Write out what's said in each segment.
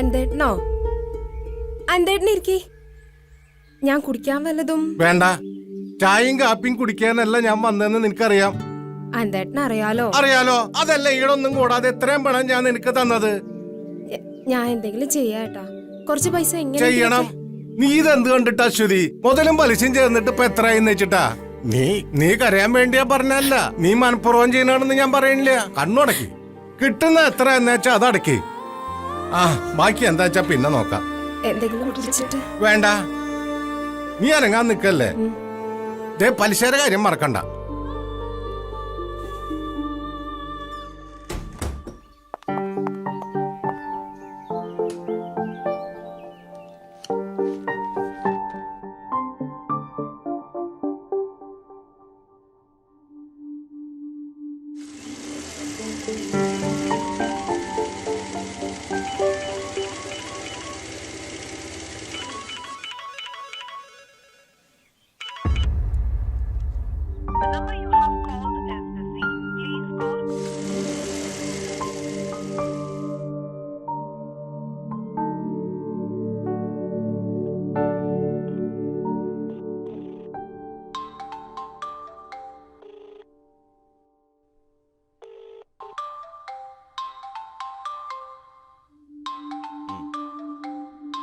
അന്തേട്ടനോ? അന്തേട്ടനിരിക്കി, ഞാൻ കുടിക്കാൻ വല്ലതും. വേണ്ട, ചായയും കാപ്പിയും കുടിക്കാനല്ല ഞാൻ വന്നതെന്ന് നിനക്കറിയാം. അന്തേട്ടന് അറിയാലോ. അറിയാലോ, അതല്ല ഈടൊന്നും കൂടാതെ എത്രയും പണം ഞാൻ നിനക്ക് തന്നത്. ഞാൻ എന്തെങ്കിലും ചെയ്യാട്ടാ, കുറച്ച് പൈസ എങ്ങനെ ചെയ്യണം. നീ ഇതെന്ത് കണ്ടിട്ടാ അശ്വതി? മുതലും പലിശയും ചേർന്നിട്ട് ഇപ്പൊ എത്രയെന്ന് വെച്ചിട്ടാ? നീ കരയാൻ വേണ്ടിയാ പറഞ്ഞല്ല, നീ മനഃപൂർവ്വം ചെയ്യണമെന്ന് ഞാൻ പറയണില്ല. കണ്ണുടക്കി കിട്ടുന്ന എത്ര എന്ന് വെച്ചാ അതടക്കി. ആ, ബാക്കി എന്താ വെച്ചാ പിന്നെ നോക്കാം. എന്തെങ്കിലും കുടിച്ചിട്ട്. വേണ്ട, നീ അനങ്ങാൻ നിക്കല്ലേ. ദേ, പലിശയുടെ കാര്യം മറക്കണ്ട.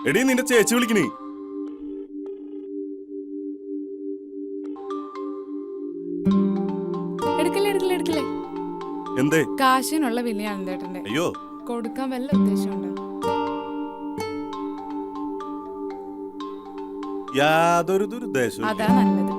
എടീ, നിന്റെ ചേച്ചി വിളിക്കണേ. എടുക്കല്ലേ. എന്തേ? കാശിനുള്ള വിലയാണ് ചേട്ടന്റെ. അയ്യോ, കൊടുക്കാൻ വല്ല ഉദ്ദേശമുണ്ടോ? യാതൊരു ദുരുദ്ദേശവും. അതാ നല്ലത്.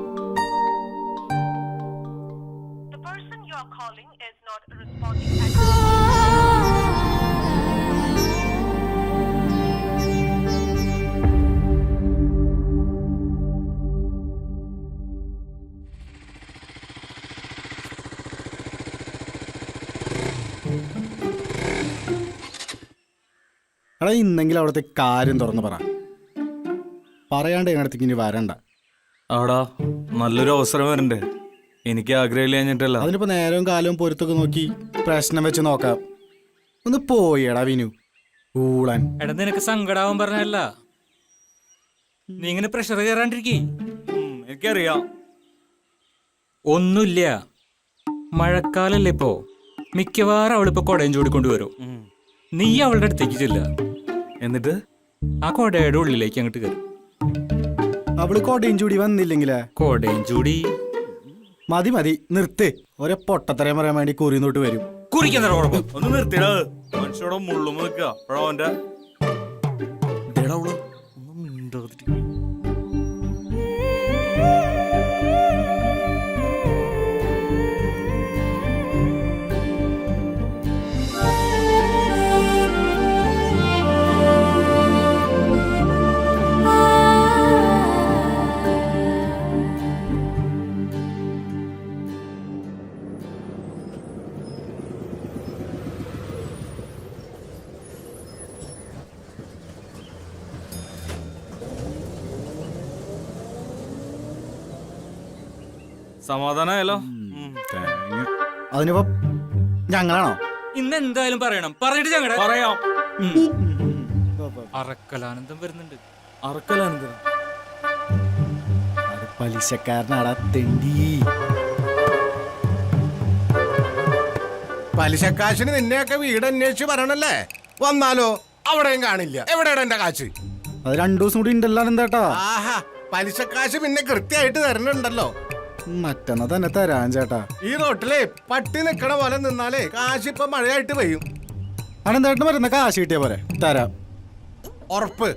എടാ, ഇന്നെങ്കിലും അവിടുത്തെ കാര്യം തുറന്ന് പറയാണ്ട് ഞങ്ങളടുത്തേക്ക് ഇനി വരണ്ട. ആടാ, നല്ലൊരു അവസരം വരണ്ടേ? എനിക്ക് ആഗ്രഹമില്ല കഴിഞ്ഞിട്ടല്ല. അതിനിപ്പോ നേരവും കാലവും പൊരുത്തൊക്കെ നോക്കി പ്രശ്നം വെച്ച് നോക്കാം. ഒന്ന് പോയിടാ വിനു, ഊളൻ. എടാ, നിനക്ക് സങ്കടാവും പറഞ്ഞല്ല, നീ ഇങ്ങനെ പ്രഷർ കയറാണ്ടിരിക്കേ. എനിക്കറിയാം. ഒന്നുമില്ല, മഴക്കാലല്ലേ ഇപ്പോ. മിക്കവാറും അവളിപ്പോ കൊടയും ചൂടിക്കൊണ്ടുവരും. നീ അവളുടെ അടുത്തേക്ക് ചെല്ല, എന്നിട്ട് ആ കൊടയുടെ ഉള്ളിലേക്ക് അങ്ങോട്ട് കയറും. അവള് കൊടയും ചൂടി വന്നില്ലെങ്കിലേ? കൊടയും ചൂടി മതി നിർത്ത്. ഒരേ പൊട്ടത്തരം പറയാൻ വേണ്ടി കുറിന്നോട്ട് വരും. കുറിക്കുന്ന ഒന്ന് നിർത്തിടാ. മനുഷ്യടെ മുള്ളും നിൽക്കുക. അവന്റെ സമാധാനായല്ലോ. അതിനിപ്പോ ഞങ്ങളാണോ? ഇന്ന് എന്തായാലും പറയണം. പറഞ്ഞിട്ട് ഞങ്ങളുടെ പറയാം. അറക്കലാനന്ദം വരുന്നുണ്ട്. അറക്കലാനന്ദം? അത് പലിശക്കാരനാടാ തെണ്ടി. പലിശക്കാശിന് നിന്നെയൊക്കെ വീട് അന്വേഷിച്ച് പറയണല്ലേ? വന്നാലോ അവിടെയും കാണില്ല. എവിടെയാണ് എന്റെ കാശ്? അത് 2 ദിവസം കൂടി ഉണ്ടല്ലോ എന്താട്ടാ. ആഹാ, പലിശക്കാശ് പിന്നെ കൃത്യമായിട്ട് തരണുണ്ടല്ലോ. മറ്റന്നാ തന്നെ തരാൻ ചേട്ടാ. ഈ റോട്ടിലെ പട്ടി നിക്കണ പോലെ നിന്നാലേ കാശ് ഇപ്പൊ മഴയായിട്ട് പെയ്യും. അനന്തേട്ടന് വരുന്ന കാശ് കിട്ടിയ പോലെ തരാം. ഉറപ്പ്?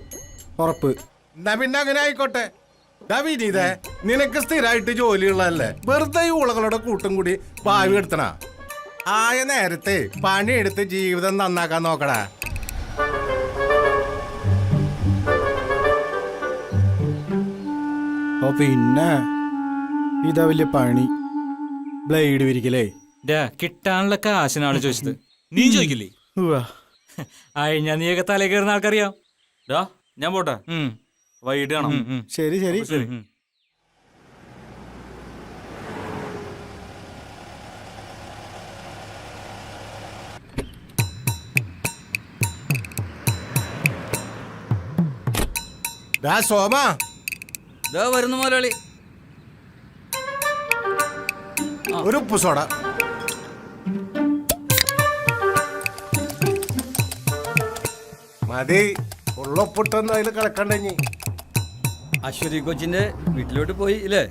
ഉറപ്പ്. എന്നാ പിന്നെ അങ്ങനെ ആയിക്കോട്ടെ. വിനീതേ, നിനക്ക് സ്ഥിരമായിട്ട് ജോലിയുള്ളതല്ലേ? വെറുതെ ഈ ഉളകളുടെ കൂട്ടും കൂടി ഭാവി എടുത്തണ. ആയ നേരത്തെ പണിയെടുത്ത് ജീവിതം നന്നാക്കാൻ നോക്കടാ. പിന്നെ ഇതാ വലിയ പണി, ബ്ലേഡ് വിരിക്കലേ. കിട്ടാനുള്ള കാശിനാണ് ചോദിച്ചത്, നീ ചോദിക്കില്ലേ? ഞാൻ നീയൊക്കെ തലേ കയറുന്ന ആൾക്കറിയാം. ഞാൻ പോട്ടെ, വൈകിട്ട് കാണാം. ശരി ശരി ശരി. ഡാ സോമ, ഇതാ വരുന്നു മുതലാളി. ഒരു ഉപ്പ് സോഡ. മതി, ഉള്ളൊപ്പിട്ടൊന്നും അതിൽ കിടക്കണ്ടെങ്കി. അശ്വതി കൊച്ചിന്റെ വീട്ടിലോട്ട് പോയി ഇല്ലേ?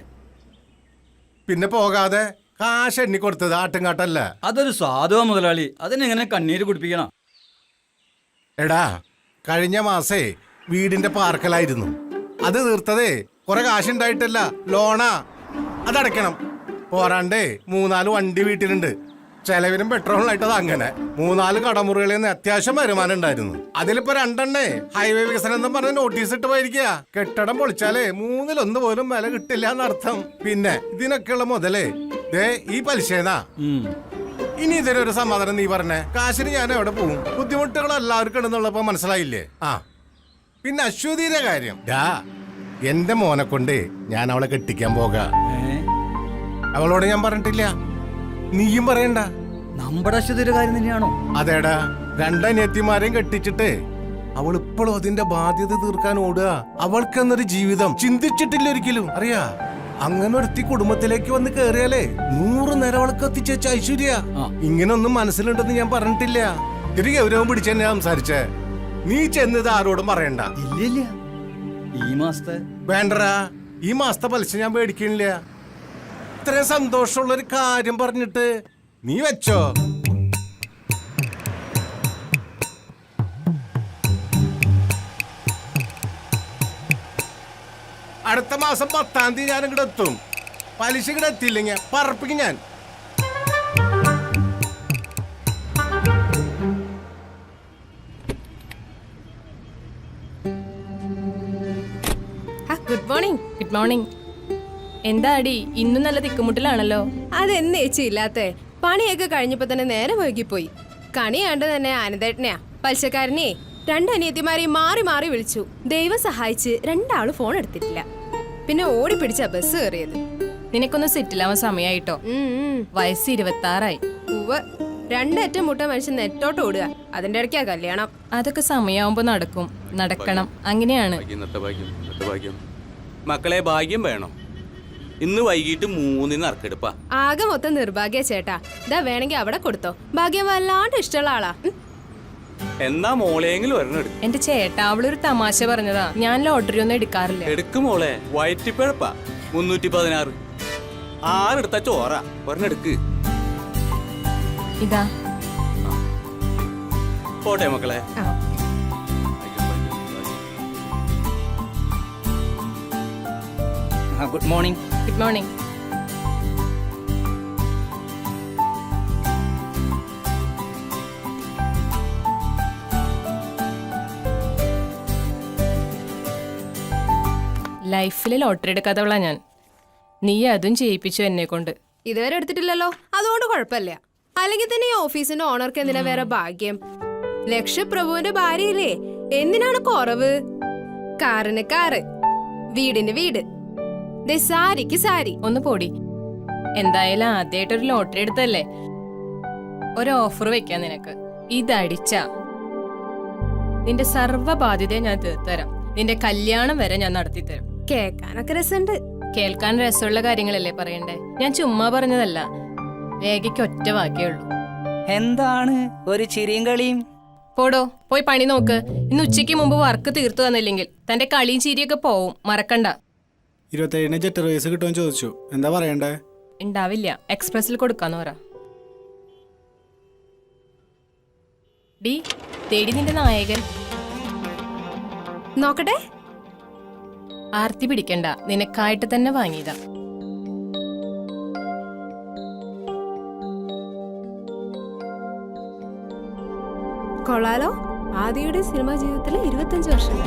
പിന്നെ പോകാതെ കാശ് എണ്ണി കൊടുത്തത് ആട്ടുംകാട്ടല്ല. അതൊരു സാധുവാ മുതലാളി, അതിനെങ്ങനെ കണ്ണീര് കുടിപ്പിക്കണം? എടാ, കഴിഞ്ഞ മാസേ വീടിന്റെ പാർക്കലായിരുന്നു. അത് തീർത്തതേ കുറെ കാശുണ്ടായിട്ടല്ല, ലോണാ. അതടയ്ക്കണം. പോരാണ്ടേ 3-4 വണ്ടി വീട്ടിലുണ്ട്. ചെലവിനും പെട്രോളിനായിട്ടത് അങ്ങനെ 3-4 കടമുറികളിൽ നിന്ന് അത്യാവശ്യം വരുമാനം ഉണ്ടായിരുന്നു. അതിലിപ്പോ 2 ഹൈവേ വികസനം എന്ന് പറഞ്ഞ നോട്ടീസ് ഇട്ട് പോയിരിക്കുക. കെട്ടിടം പൊളിച്ചാലേ 3-1 പോലും വില കിട്ടില്ല എന്നർത്ഥം. പിന്നെ ഇതിനൊക്കെയുള്ള മുതലേ ദേ ഈ പലിശേന്നാ. ഇനി ഇതിനൊരു സമാധാനം നീ പറഞ്ഞേ. കാശിന് ഞാൻ എവിടെ പോവും? ബുദ്ധിമുട്ടുകൾ എല്ലാവർക്കും ഉണ്ടെന്നുള്ളപ്പോ മനസ്സിലായില്ലേ? ആ പിന്നെ അശ്വതിയുടെ കാര്യം, എന്റെ മോനെ കൊണ്ട് ഞാൻ അവളെ കെട്ടിക്കാൻ പോകാ. അവളോട് ഞാൻ പറഞ്ഞിട്ടില്ല, നീയും പറയണ്ട. നമ്മുടെ അശ്വതിയുടെ കാര്യം തന്നെയാണോ? അതേടാ, 2 അനിയത്തിമാരെയും കെട്ടിച്ചിട്ട് അവൾ ഇപ്പോഴും അതിന്റെ ബാധ്യത തീർക്കാൻ ഓടുക. അവൾക്കെന്നൊരു ജീവിതം ചിന്തിച്ചിട്ടില്ല ഒരിക്കലും. അറിയാ, അങ്ങനെ ഒരുത്തി കുടുംബത്തിലേക്ക് വന്ന് കേറിയാലേ 100 നിലവിളക്ക് എത്തിച്ച ഐശ്വര്യ. ഇങ്ങനൊന്നും മനസ്സിലുണ്ടെന്ന് ഞാൻ പറഞ്ഞിട്ടില്ല. ഇത്തിരി ഗൗരവം പിടിച്ചെന്നെ സംസാരിച്ചേ. നീ ചെന്നത് ആരോടും പറയണ്ട. ഇല്ല, ഈ മാസത്തെ വേണ്ടടാ, ഈ മാസത്തെ പലിശ ഞാൻ മേടിക്കണില്ല. ഇത്രയും സന്തോഷമുള്ളൊരു കാര്യം പറഞ്ഞിട്ട് നീ വെച്ചോ. അടുത്ത മാസം 10-ാം തീയതി ഞാൻ ഇങ്ങോട്ട് എത്തും. പലിശ ഇങ്ങോട്ട് എത്തിയില്ലെങ്കിൽ പറപ്പിക്കും ഞാൻ. Good morning. Good morning. എന്താ അടി, ഇന്നും നല്ല തിക്കുമുട്ടിലാണല്ലോ. അതെന്ന് ചേച്ചിയില്ലാത്തേ. പണിയൊക്കെ കഴിഞ്ഞപ്പോ തന്നെ നേരെ വൈകിപ്പോയി. കണി കണ്ട് തന്നെ ആനന്ദേട്ടനെയാ പലിശക്കാരനെ 2 അനിയത്തിമാരെയും മാറി മാറി വിളിച്ചു. ദൈവം സഹായിച്ച് 2 ആള് ഫോൺ എടുത്തിട്ടില്ല. പിന്നെ ഓടി പിടിച്ച ബസ് കയറിയത്. നിനക്കൊന്ന് സെറ്റിലാവാൻ സമയമായിട്ടോ. വയസ്സ് 26. 2 അറ്റം മുട്ട മനുഷ്യൻ നെറ്റോട്ട് ഓടുക. അതിന്റെ ഇടയ്ക്കാ കല്യാണം. അതൊക്കെ സമയമാവുമ്പോ നടക്കും, നടക്കണം. അങ്ങനെയാണ്. മക്കളെ, ഭാഗ്യം വേണം. ഇന്ന് വൈകിട്ട് 3-ന് നറുക്കെടുപ്പാ. ആകെ മൊത്തം നിർഭാഗ്യ ചേട്ടാ. ഇതാ വേണമെങ്കിൽ അവിടെ കൊടുത്തോ. ഭാഗ്യം വല്ലാണ്ട് ഇഷ്ടമുള്ള ആളാ. എന്നാ മോളെങ്കിലും ഒരെണ്ണം എടുക്കും. എന്റെ ചേട്ടാ, അവളൊരു തമാശ പറഞ്ഞതാ. ഞാൻ ലോട്ടറി ഒന്നും എടുക്കാറില്ല. എടുക്കും മോളെ, വയറ്റിപ്പഴപ്പാ. 316. 6 എടുത്ത ചോറ. ഒരെണ്ണം എടുക്ക്. ഇതാ പോട്ടെ മക്കളെ. Good morning. Good morning. ലൈഫിൽ ലോട്ടറി എടുക്കാത്തവളാ ഞാൻ. നീ അതും ചെയ്യിപ്പിച്ചു എന്നെ കൊണ്ട്. ഇതുവരെ എടുത്തിട്ടില്ലല്ലോ, അതുകൊണ്ട് കുഴപ്പമില്ല. അല്ലെങ്കിൽ തന്നെ ഈ ഓഫീസിന്റെ ഓണർക്ക് എന്തിനാ വേറെ ഭാഗ്യം? ലക്ഷപ്രഭുവിന്റെ ഭാര്യയില്ലേ, എന്തിനാണ് കുറവ്? കാറിന് കാറ്, വീടിന് വീട്, സാരിക്ക് സാരി. ഒന്ന് പോടി. എന്തായാലും ആദ്യമായിട്ടൊരു ലോട്ടറി എടുത്തല്ലേ, ഒരു ഓഫർ വെക്കാൻ നിനക്ക്. ഇതടിച്ച നിന്റെ സർവ്വ ബാധ്യതയെ ഞാൻ തീർത്തരാം. നിന്റെ കല്യാണം വരെ ഞാൻ നടത്തിത്തരാം. കേൾക്കാനൊക്കെ രസമുണ്ട്. കേൾക്കാൻ രസമുള്ള കാര്യങ്ങളല്ലേ പറയണ്ടേ? ഞാൻ ചുമ്മാ പറഞ്ഞതല്ല. രേഖയ്ക്ക് ഒറ്റ വാക്കേ ഉള്ളൂ. എന്താണ് ഒരു ചിരിയും കളിയും? പോടോ, പോയി പണി നോക്ക്. ഇന്ന് ഉച്ചയ്ക്ക് മുമ്പ് വർക്ക് തീർത്തു തന്നില്ലെങ്കിൽ തന്റെ കളിയും ചിരിയൊക്കെ പോവും, മറക്കണ്ട. 27-ന് ജെറ്റ് റേസ് കിട്ടുമെന്ന് ചോദിച്ചു. എന്താ പറയണ്ടേ? ഉണ്ടാവില്ല, എക്സ്പ്രസിൽ കൊടുക്കാന്ന് പറ. ഡി തേടി നിന്റെ നായകൻ. നോക്കട്ടെ. ആർത്തി പിടിക്കണ്ട, നിനക്കായിട്ട് തന്നെ വാങ്ങിയതാ. കൊള്ളാലോ. ആദിയുടെ സിനിമാ ജീവിതത്തിലെ 25 വർഷം.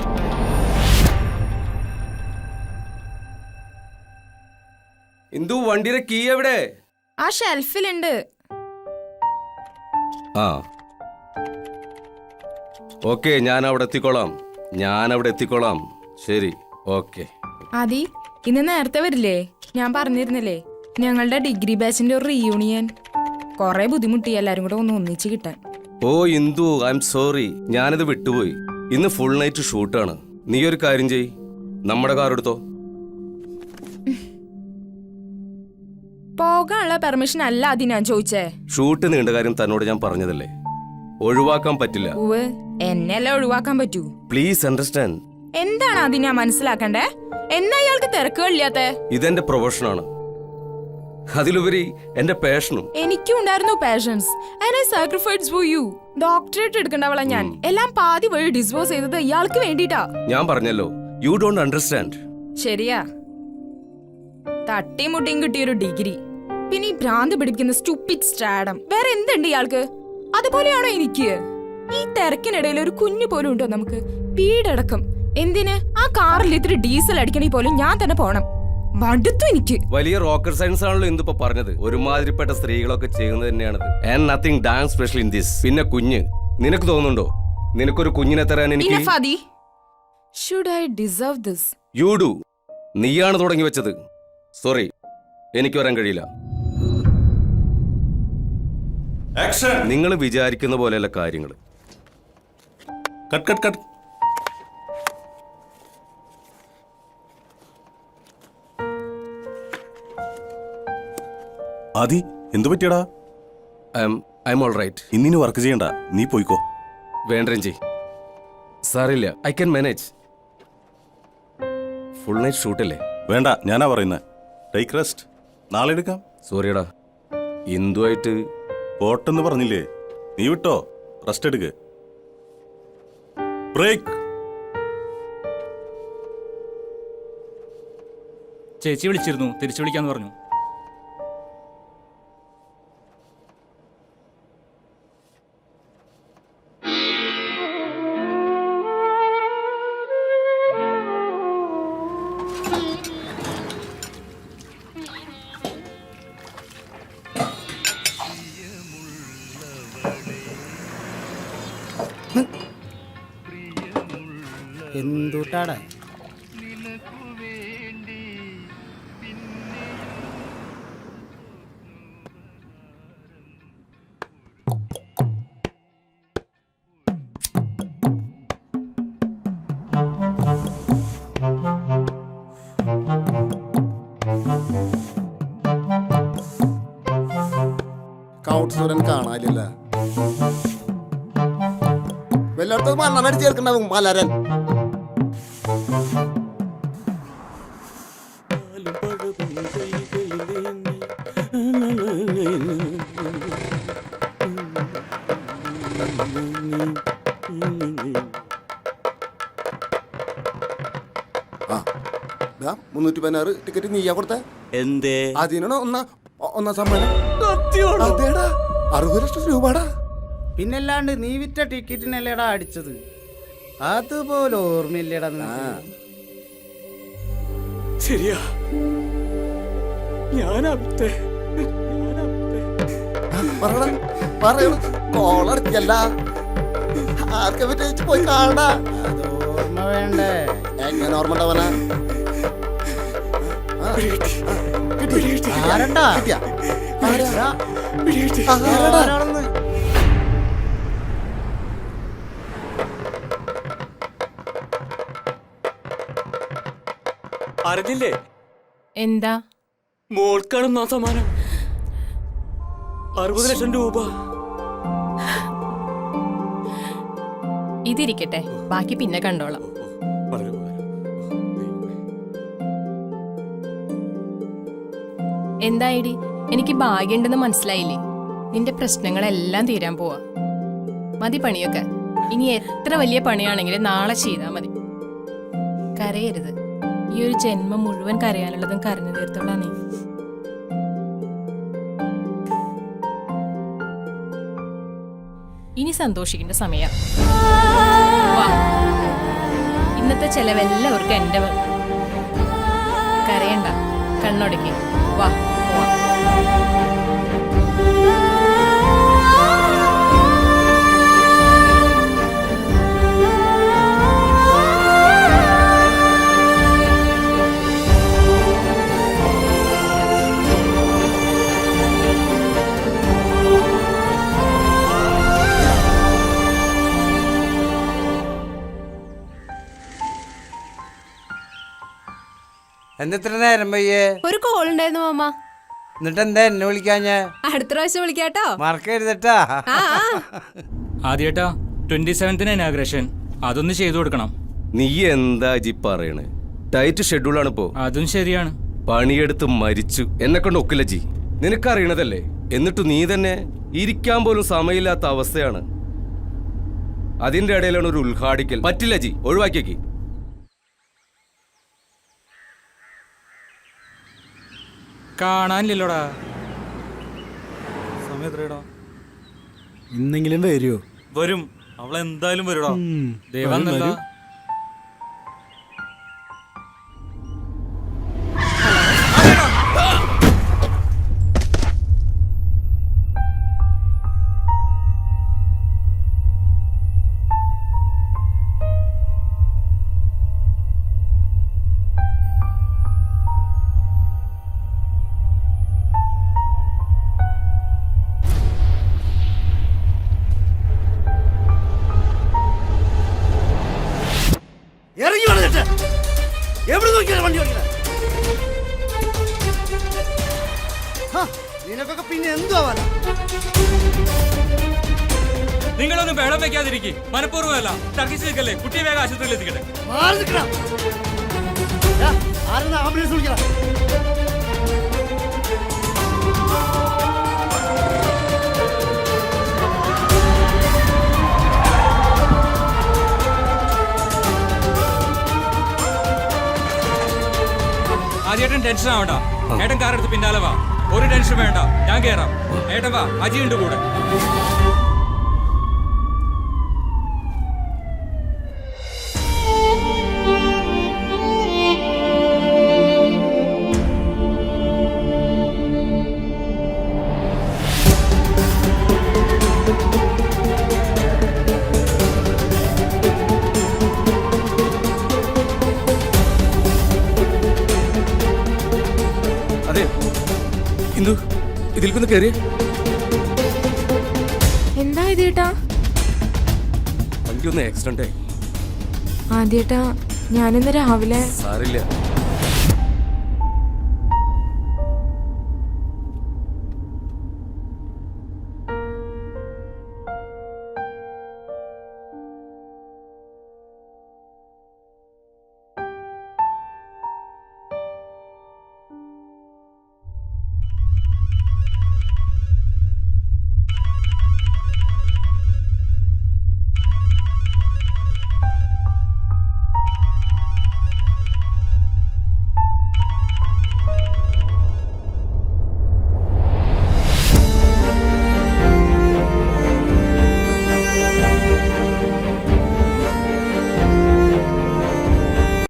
ഇന്ദു, വണ്ടിയുടെ കീ എവിടെ? ആ ഷെൽഫിലുണ്ട്. ആ ഓക്കെ, ഞാൻ അവിടെ എത്തിക്കോളാം. ശരി, ഓക്കെ. ആദി, ഇന്ന് നേരത്തെ വരില്ലേ? ഞാൻ പറഞ്ഞിരുന്നില്ലേ, ഞങ്ങളുടെ ഡിഗ്രി ബാച്ചിന്റെ ഒരു റീയൂണിയൻ. കൊറേ ബുദ്ധിമുട്ടി എല്ലാരും കൂടെ ഒന്ന് ഒന്നിച്ച് കിട്ടാൻ. ഓ ഇന്ദു, ഐ എം സോറി, ഞാനിത് വിട്ടുപോയി. ഇന്ന് ഫുൾ നൈറ്റ് ഷൂട്ടാണ്. നീ ഒരു കാര്യം ചെയ്, നമ്മുടെ കാർ എടുത്തോ. പോകാനുള്ള പെർമിഷൻ അല്ല അത് ഞാൻ ചോദിച്ചേ. ഷൂട്ട് നീണ്ട കാര്യം തന്നോട് ഞാൻ പറഞ്ഞതല്ലേ, ഒഴിവാക്കാൻ പറ്റില്ല. ഉവ് എന്നെല്ലാം ഒഴിവാക്കാൻ പറ്റൂ. Please understand. എന്താണ് അത് ഞാൻ മനസ്സിലാക്കണ്ടേ? എന്നാ ഇയാൾക്ക് തിരക്കുകളില്ലാത്ത? ഇതെന്റെ പ്രൊഫഷനാണ്, അതിലുപരി എന്റെ പാഷനും. എനിക്കും ഉണ്ടായിരുന്നു passions and I sacrifice for you. Doctorate എടുക്കേണ്ടവളാ ഞാൻ. എല്ലാം പാതി വഴി ഡിസ്പോസ് ചെയ്തത് ഇയാൾക്ക് വേണ്ടിട്ടാ. ഞാൻ പറഞ്ഞല്ലോ, യു ഡോണ്ട് അണ്ടർസ്റ്റാൻഡ്. ശരിയാ, തട്ടിമുട്ടിയും കിട്ടിയൊരു ഡിഗ്രി, പിന്നെ ഈ ഭ്രാന്ത് പിടിപ്പിക്കുന്ന സ്റ്റുപ്പിഡ് സ്റ്റാഡം. വേറെ എന്തുണ്ട് ഇയാൾക്ക്? അതുപോലെയാണോ എനിക്ക്? ഈ തിരക്കിനിടയിൽ ഒരു കുഞ്ഞു പോലും ഉണ്ടോ നമുക്ക്? വീടടക്കം എന്തിന്? ആ കാറിൽ ഇത്തിരി ഡീസൽ അടിക്കണേ പോലും ഞാൻ തന്നെ പോണം. മടുത്തു എനിക്ക്. വലിയ റോക്കറ്റ് സയൻസ് ആണല്ലോ എന്തിപ്പോ പറഞ്ഞത്. ഒരുമാതിരിപ്പെട്ട സ്ത്രീകളൊക്കെ ചെയ്യുന്നത് തന്നെയാണത്. And nothing dam special in this. പിന്നെ കുഞ്ഞ്, നിനക്ക് തോന്നുന്നുണ്ടോ നിനക്കൊരു കുഞ്ഞിനെ തരാൻ എനിക്ക്? Should I deserve this? You do. നീയാണ് തുടങ്ങി വെച്ചത്. സോറി, എനിക്ക് വരാൻ കഴിയില്ല. നിങ്ങൾ വിചാരിക്കുന്ന പോലെയല്ല കാര്യങ്ങൾ. Cut cut cut. ആദി, എന്തു പറ്റിയടാ? I am all right. ഇന്നിന് വർക്ക് ചെയ്യണ്ട, നീ പോയിക്കോ. വേണ്ട രഞ്ജി, സാറില്ല, I can manage. Full night ഷൂട്ടല്ലേ? വേണ്ട, ഞാനാ പറയുന്നത്. ടേക്ക് റെസ്റ്റ്, നാളെ എടുക്കാം. സോറിയടാ, എന്തുമായിട്ട്? പോട്ടെന്ന് പറഞ്ഞില്ലേ, നീ വിട്ടോ, റെസ്റ്റ് എടുക്ക്. ബ്രേക്ക്. ചേച്ചി വിളിച്ചിരുന്നു, തിരിച്ചു വിളിക്കാന്ന് പറഞ്ഞു. എന്തുട്ടാടാ? കൗൺസിലറൻ കാണാനില്ല. വല്ലയിടത്തും മണ്ണടിച്ച് ചേർക്കണ്ടാവും മലരൻ. ആ 316 ടിക്കറ്റ് നീയാ കൊടുത്ത? എന്തേ? അതിനാണ് ഒന്നാം സമ്മാനം. 60 ലക്ഷം രൂപടാ. പിന്നല്ലാണ്ട് നീ വിറ്റ ടിക്കറ്റിനല്ലേടാ അടിച്ചത്? അതുപോലെ ഓർമ്മയില്ലേടാ? ശരിയാ, കോളടിച്ചല്ല, ആർക്കെ പറ്റി പോയി കാണാ. അത് ഓർമ്മ വേണ്ടേ? എങ്ങനെ ഓർമ്മ ഉണ്ടാവനാ? ആരണ്ടാ? അറിഞ്ഞില്ലേ? എന്താ? മോൾക്കാണ് സമ്മാനം. 60 ലക്ഷം രൂപ. ഇതിരിക്കട്ടെ, ബാക്കി പിന്നെ കണ്ടോളാം. എന്തായിടി, എനിക്ക് ഭാഗ്യമുണ്ടെന്ന് മനസ്സിലായില്ലേ? നിന്റെ പ്രശ്നങ്ങളെല്ലാം തീരാൻ പോവാ. മതി പണിയൊക്കെ. ഇനി എത്ര വലിയ പണിയാണെങ്കിലും നാളെ ചെയ്താൽ മതി. കരയരുത്. ഈ ഒരു ജന്മം മുഴുവൻ കരയാനുള്ളതും കരഞ്ഞു തീർത്തോളാ നീ. ഇനി സന്തോഷിക്കേണ്ട സമയം. ഇന്നത്തെ ചെലവെല്ലാവർക്കും എന്റെ വക. കരയണ്ട, കണ്ണൊടക്കി വാ. എന്തെത്ര നേരം പയ്യേ? ഒരു കോൾ ഉണ്ടായിരുന്നു മാമ. എന്നിട്ട് എന്താ എന്നെ വിളിക്കാഞ്ഞ? അടുത്ത പ്രാവശ്യം വിളിക്കാട്ടോ. മറക്കരുതട്ടാ. ആ ആ. ആദ്യേട്ടാ 27th ഇനാഗ്രേഷൻ അതൊന്ന് ചെയ്തു കൊടുക്കണം. നീ എന്താ ജി പറയണേ? ടൈറ്റ് ഷെഡ്യൂളാണ് ഇപ്പോ. അതും ശരിയാണ്. പണിയെടുത്ത് മരിച്ചു. എന്നെ കൊണ്ട് ഒക്കില്ല ജി. നിനക്കറിയണതല്ലേ. എന്നിട്ട് നീ തന്നെ ഇരിക്കാൻ പോലും സമയമില്ലാത്ത അവസ്ഥയാണ്. അതിന്റെ ഇടയിലാണ് ഒരു ഉദ്ഘാടിക്കൽ. പറ്റില്ല ജി, ഒഴിവാക്കിയേക്ക്. കാണാനില്ലല്ലോടാ. സമയം എത്രയാടാ? ഇന്നെങ്കിലും വരുമോ? വരും, അവളെന്തായാലും വരുടാ. ദൈവം ഇറങ്ങി വന്നിട്ട് എവിടെ നോക്കിയാണ് വണ്ടി ഓടിക്കുന്നത്? നിനക്കൊക്കെ പിന്നെ എന്തു ആവാനാ? നിങ്ങളൊന്നും ബഹളം വെക്കാതിരിക്കും. മനഃപൂർവ്വമല്ല. ടർക്കിച്ച് നിൽക്കല്ലേ. കുട്ടിയെ വേഗം ആശുപത്രിയിൽ എത്തിക്കട്ടെ. മാറി നിൽക്കണം. ആരെന്നാ ആംബുലൻസ് വിളിക്കണം? ആദ്യേട്ടൻ ടെൻഷൻ ആവണ്ട. ഏട്ടൻ കാർ എടുത്ത് പിന്നാലെ വാ. ഒരു ടെൻഷൻ വേണ്ട, ഞാൻ കേറാം. ഏട്ടൻ വാ, അജി ഉണ്ട് കൂടെ. അതെ ഇന്ദു, ഇതിൽക്കൊന്ന് കയറിയ. എന്താ ആദ്യേട്ടാ? വണ്ടി ഒന്ന് ആക്സിഡന്റ് ആയി. ആദ്യേട്ടാ, ഞാനിന്ന് രാവിലെ സാരില്ല,